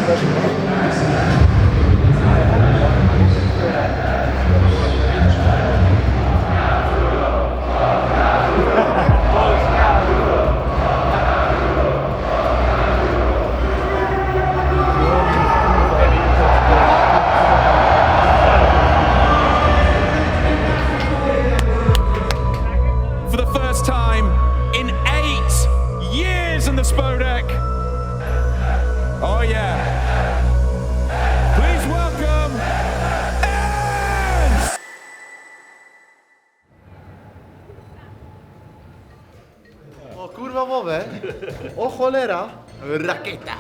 For the first time in 8 years in the Spodek. Oh yeah. Please welcome ENCE! O kurwa mowę. O cholera. Rakieta.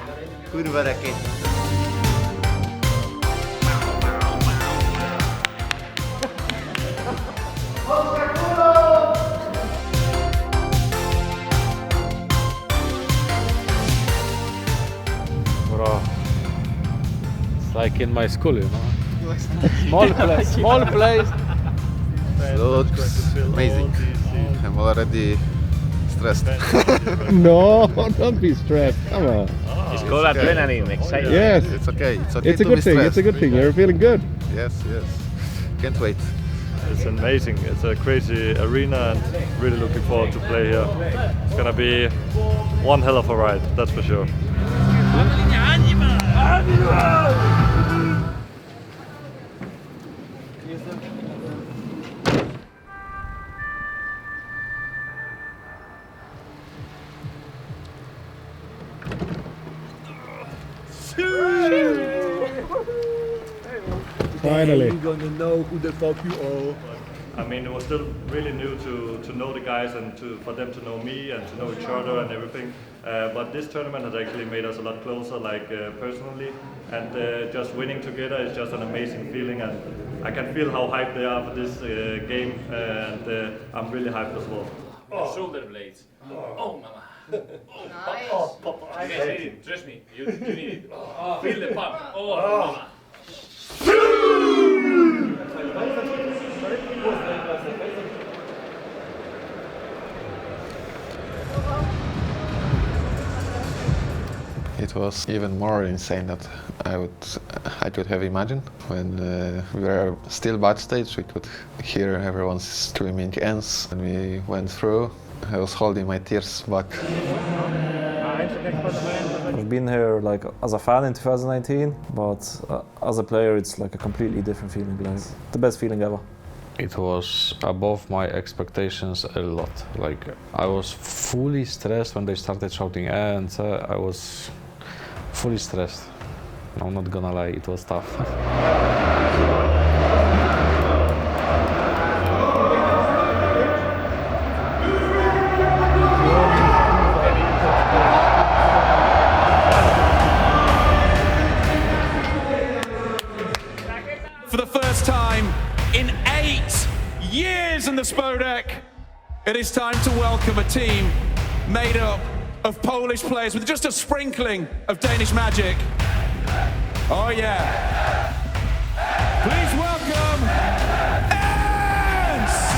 Kurwa rakieta. Bro, it's like in my school, you know. Small place. Looks amazing. I'm already stressed. No, don't be stressed. Come on. It's called adrenaline, exciting. Yes, It's okay. It's okay it's a to good be thing. stressed. It's a good thing. You're feeling good. Yes, yes. Can't wait. It's amazing. It's a crazy arena and really looking forward to play here. It's gonna be one hell of a ride, that's for sure. Finally. You're gonna know who the fuck you are. I mean, it was still really new to know the guys and for them to know me and to know each other and everything. But this tournament has actually made us a lot closer, like personally. And just winning together is just an amazing feeling. And I can feel how hyped they are for this game. And I'm really hyped as well. Shoulder blades. Oh, mama. Nice. You guys need it. Trust me. You need it. Feel the pump. Oh, mama. It was even more insane that I could have imagined. When we were still backstage, we could hear everyone screaming ENCE. When we went through, I was holding my tears back. I've been here like as a fan in 2019, but as a player it's like a completely different feeling. Like the best feeling ever. It was above my expectations a lot. Like I was fully stressed when they started shouting ENCE. I was fully stressed. I'm not gonna lie, it was tough. For the first time in 8 years in the Spodek, it is time to welcome a team made up of Polish players with just a sprinkling of Danish magic. Oh yeah. Please welcome ENCE!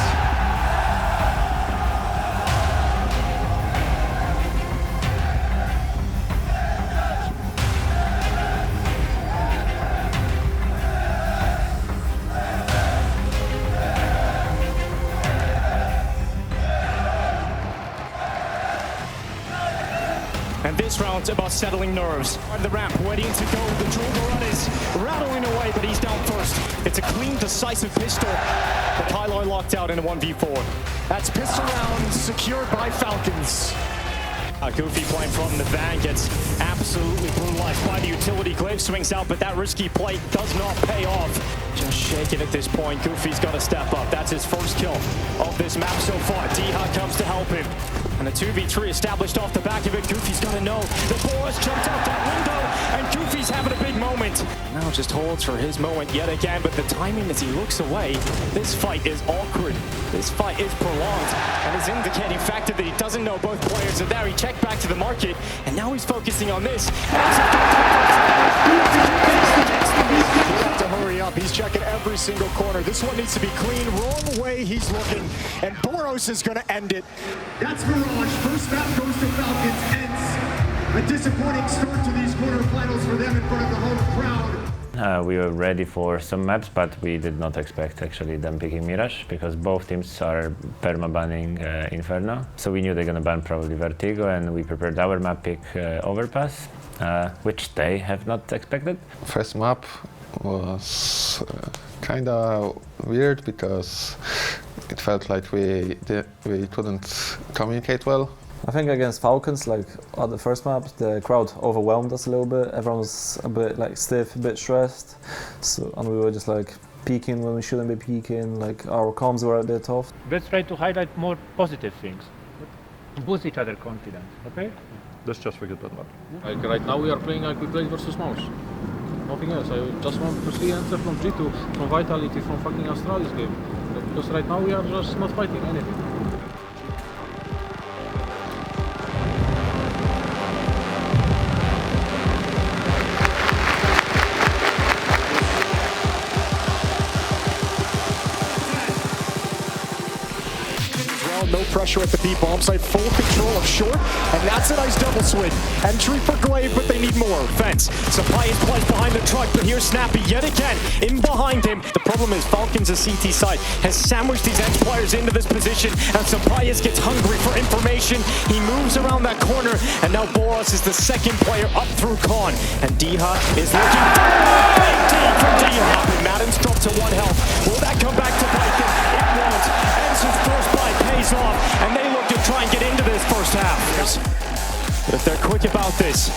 And this round's about settling nerves. On the ramp, waiting to go. The Jordan run is rattling away, but he's down first. It's a clean, decisive pistol. But Kylo locked out in a 1v4. That's pistol round secured by Falcons. Goofy playing from the van gets absolutely brutalized by the utility. Glaive swings out, but that risky play does not pay off. Just shaking at this point. Goofy's got to step up. That's his first kill of this map so far. D-Hot comes to help him. And a 2v3 established off the back of it. Goofy's got to know the ball has jumped out that window, and Goofy's having a big moment. Now just holds for his moment yet again, but the timing as he looks away, this fight is awkward. This fight is prolonged, and is indicating factor that he doesn't know both players are there. He checked back to the market, and now he's focusing on this. He'll have to hurry up. He's checking every single corner. This one needs to be clean. Wrong way he's looking, and Boros is going to end it. That's Mirage. First map goes to Falcons. ENCE A disappointing start to these quarterfinals for them in front of the home crowd. We were ready for some maps, but we did not expect actually them picking Mirage, because both teams are perma-banning Inferno. So we knew they're gonna ban probably Vertigo, and we prepared our map pick Overpass, which they have not expected. First map was kinda weird because it felt like we couldn't communicate well. I think against Falcons, like at the first map, the crowd overwhelmed us a little bit. Everyone was a bit like stiff, a bit stressed, and we were just like peaking when we shouldn't be peaking. Like our comms were a bit off. Let's try to highlight more positive things. Boost each other confidence, okay? Let's just forget that map. Like right now we are playing like we played versus Mouse. Nothing else. I just want to see answer from G2, from Vitality, from fucking Astralis game. Because right now we are just not fighting anything. No pressure at the B bomb site, full control of short, and that's a nice double swing. Entry for Glaive, but they need more. Fence. Supply is placed behind the truck, but here's Snappy yet again, in behind him. The problem is Falcons' CT side has sandwiched these ENCE players into this position, and Supplies gets hungry for information. He moves around that corner, and now Boros is the second player up through Khan. And Diha is looking for big deep from Diha. Madden's dropped to 1 health. Will that come back to bite them? It won't. ENCE's first bite pays off, and they look to try and get into this first half. But if they're quick about this,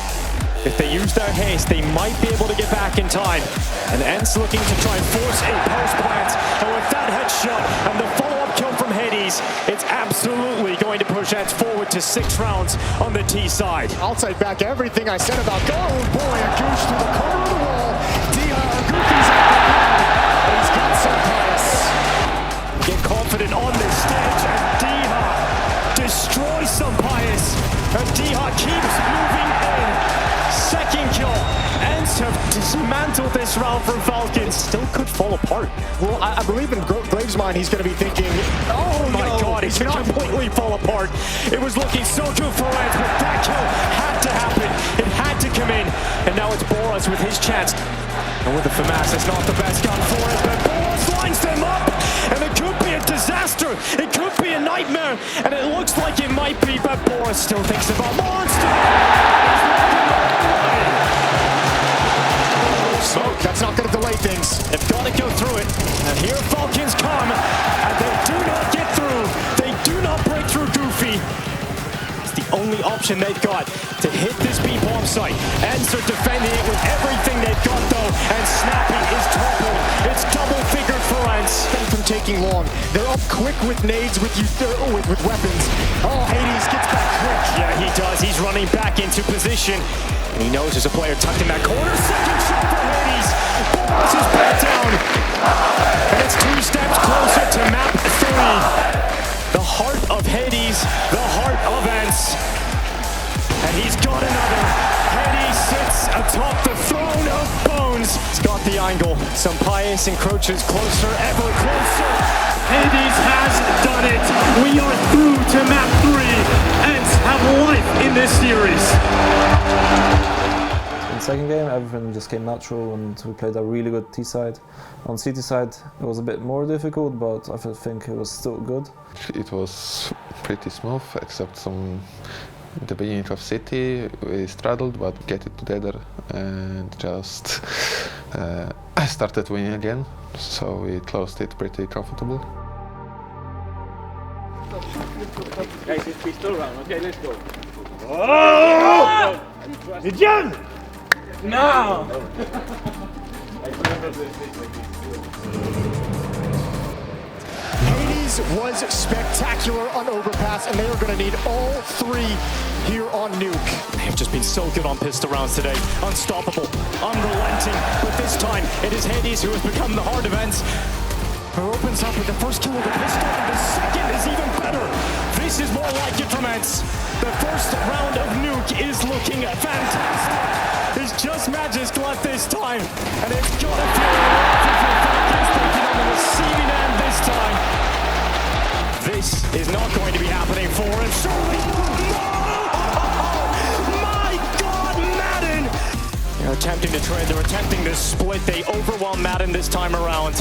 if they use their haste, they might be able to get back in time. And ENCE looking to try and force a post plant. And with that headshot and the follow-up kill from Hades, it's absolutely going to push ENCE forward to 6 rounds on the T side. I'll take back everything I said about oh boy, a goose through the corner of the wall. Goofy's at the ground, and he's got some bias. Get confident on this stage, and Diha destroys some bias. And Diha keeps moving in. Second kill. ENCE have dismantled this round from Falcons. Still could fall apart. Well, I believe in Glaive's mind, he's going to be thinking, oh my god, he could completely fall apart. It was looking so good for ENCE, but that kill had to happen. It had to come in. And now it's Boros with his chance. And with the FAMAS, it's not the best gun for us, but Boros lines them up. And it could be a disaster. It could be a nightmare. And it looks like it might be, but Boros still thinks about Monster. Smoke, that's not going to delay things. They've got to go through it. And here Falcons come, and they do not get through. They do not break through Goofy. It's the only option they've got to hit this B-bomb site. ENCE are defending it with everything they've got, though, and Snappy is toppled. It's double-figured for ENCE. From taking long. They're up quick with nades, with weapons. Oh, Hades gets back quick. Yeah, he does. He's running back into position. And he knows there's a player tucked in that corner. Second shot for Hades. Boros is back down. And it's 2 steps closer to map 3. The heart of Hades, the heart of ENCE. And he's got another. Hades sits atop the throne of bones. He's got the angle. Sampaius encroaches closer, ever closer. Hades has done it. We are through to map 3. ENCE have life in this series. In the second game, everything just came natural, and we played a really good T side. On CT side, it was a bit more difficult, but I think it was still good. It was pretty smooth, except the beginning of City, we struggled, but get it together and just I started winning again, so we closed it pretty comfortable. Guys, it's pistol round. Okay, let's go. Oh! Again! No! Hades was spectacular on Overpass, and they are going to need all 3 here on Nuke. They have just been so good on pistol rounds today. Unstoppable, unrelenting, but this time it is Hades who has become the heart of ENCE, who opens up with the first kill with a pistol, and the second is even better. This is more like it from ENCE. The first round of Nuke is looking fantastic. It's just Magisk left this time, and it's gotta feel thinking on the receiving end this time. This is not going to be happening for him. Surely, no! My attempting to trade, they're attempting to split. They overwhelm Madden this time around.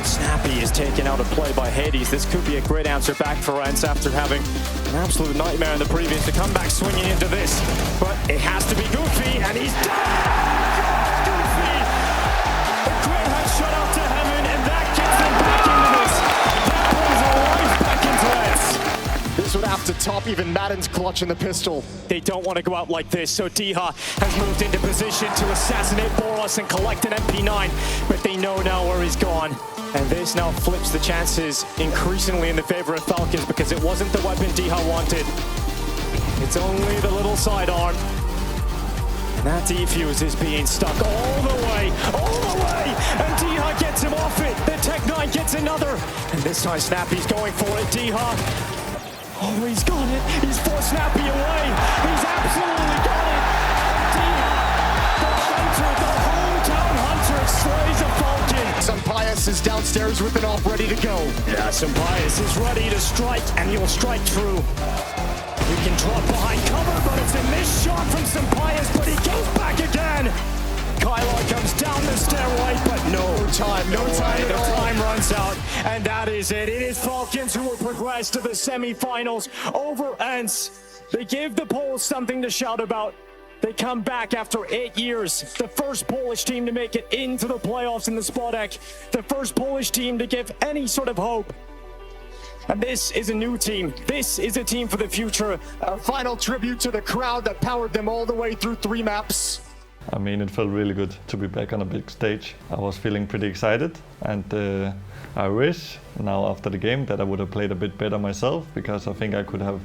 Snappy is taken out of play by Hades. This could be a great answer back for ENCE after having an absolute nightmare in the previous. To come back swinging into this, but it has to be Goofy, and he's done! Goofy! A great headshot out to heaven, and that gets them back into this. That brings a life back into ENCE. This would have to top even Madden's clutch in the pistol. They don't want to go out like this, so Diha has moved into position to assassinate Boros and collect an MP9, but they know now where he's gone. And this now flips the chances increasingly in the favor of Falcons because it wasn't the weapon Diha wanted. It's only the little sidearm. And that defuse is being stuck all the way, and Diha gets him off it. The Tech-9 gets another, and this time Snappy's going for it. Diha, oh, he's got it. He's forced Snappy away. He's absolutely got it. Diha, the hunter, the hometown hunter, slays a Falcon. Sampaius is downstairs with an op ready to go. Yeah, Sampaius is ready to strike, and he'll strike true. He can drop behind cover, but it's a missed shot from Sampaius, but he goes back again. Kylar comes down the stairway, but no time at all. The time runs out, and that is it. It is Falcons who will progress to the semifinals over ENCE. They give the Poles something to shout about. They come back after 8 years, the first Polish team to make it into the playoffs in the Spodek, the first Polish team to give any sort of hope. And this is a new team. This is a team for the future. A final tribute to the crowd that powered them all the way through 3 maps. I mean, it felt really good to be back on a big stage. I was feeling pretty excited, and I wish now after the game that I would have played a bit better myself, because I think I could have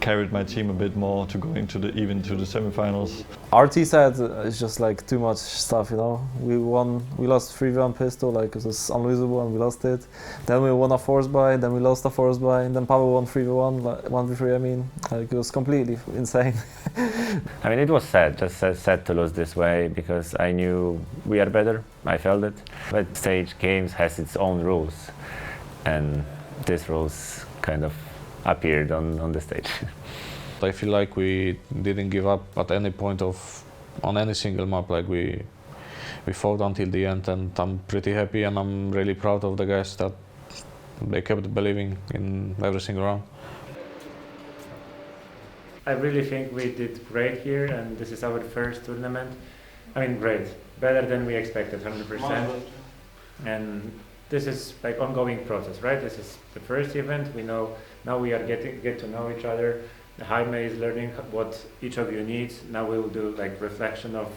carried my team a bit more to go into even to the semifinals. Our T side is just like too much stuff, you know. We lost 3v1 pistol, like it was unlosable and we lost it. Then we won a force buy, then we lost a force buy, and then Pavel won 3v1, like 1v3 I mean. Like it was completely insane. I mean, it was sad, just sad to lose this way, because I knew we are better, I felt it. But stage games has its own rules, and these rules kind of appeared on the stage. I feel like we didn't give up at any point on any single map. Like we fought until the end, and I'm pretty happy and I'm really proud of the guys that they kept believing in every single round. I really think we did great here, and this is our first tournament. I mean, great, better than we expected, 100%. And this is like ongoing process, right? This is the first event. We know now we are get to know each other. Jaime is learning what each of you needs. Now we'll do like reflection of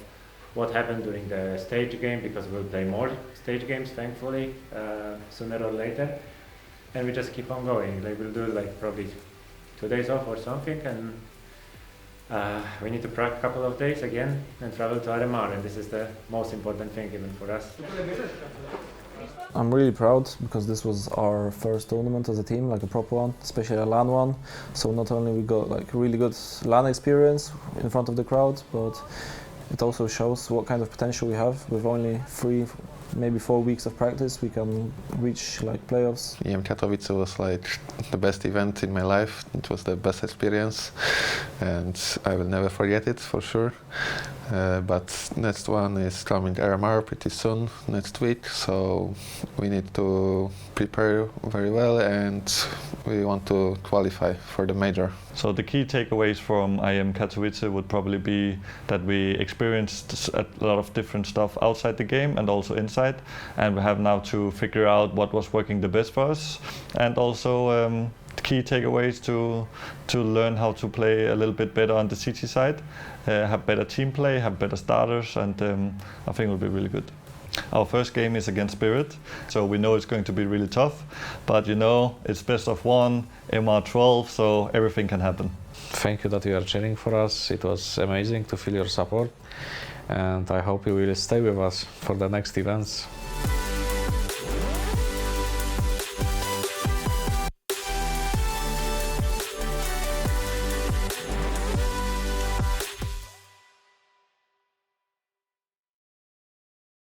what happened during the stage game, because we'll play more stage games, thankfully, sooner or later. And we just keep on going. Like we'll do like probably 2 days off or something, and we need to practice a couple of days again and travel to RMR, and this is the most important thing even for us. I'm really proud because this was our first tournament as a team, like a proper one, especially a LAN one. So not only we got like really good LAN experience in front of the crowd, but it also shows what kind of potential we have. With only 3, maybe 4 weeks of practice, we can reach like playoffs. EM Katowice was like the best event in my life. It was the best experience, and I will never forget it for sure. But next one is coming RMR pretty soon, next week, so we need to prepare very well, and we want to qualify for the major. So the key takeaways from IEM Katowice would probably be that we experienced a lot of different stuff outside the game and also inside, and we have now to figure out what was working the best for us, and also key takeaways to learn how to play a little bit better on the CT side, have better team play, have better starters, and I think it will be really good. Our first game is against Spirit, so we know it's going to be really tough, but you know, it's best of 1, MR12, so everything can happen. Thank you that you are cheering for us. It was amazing to feel your support, and I hope you will stay with us for the next events.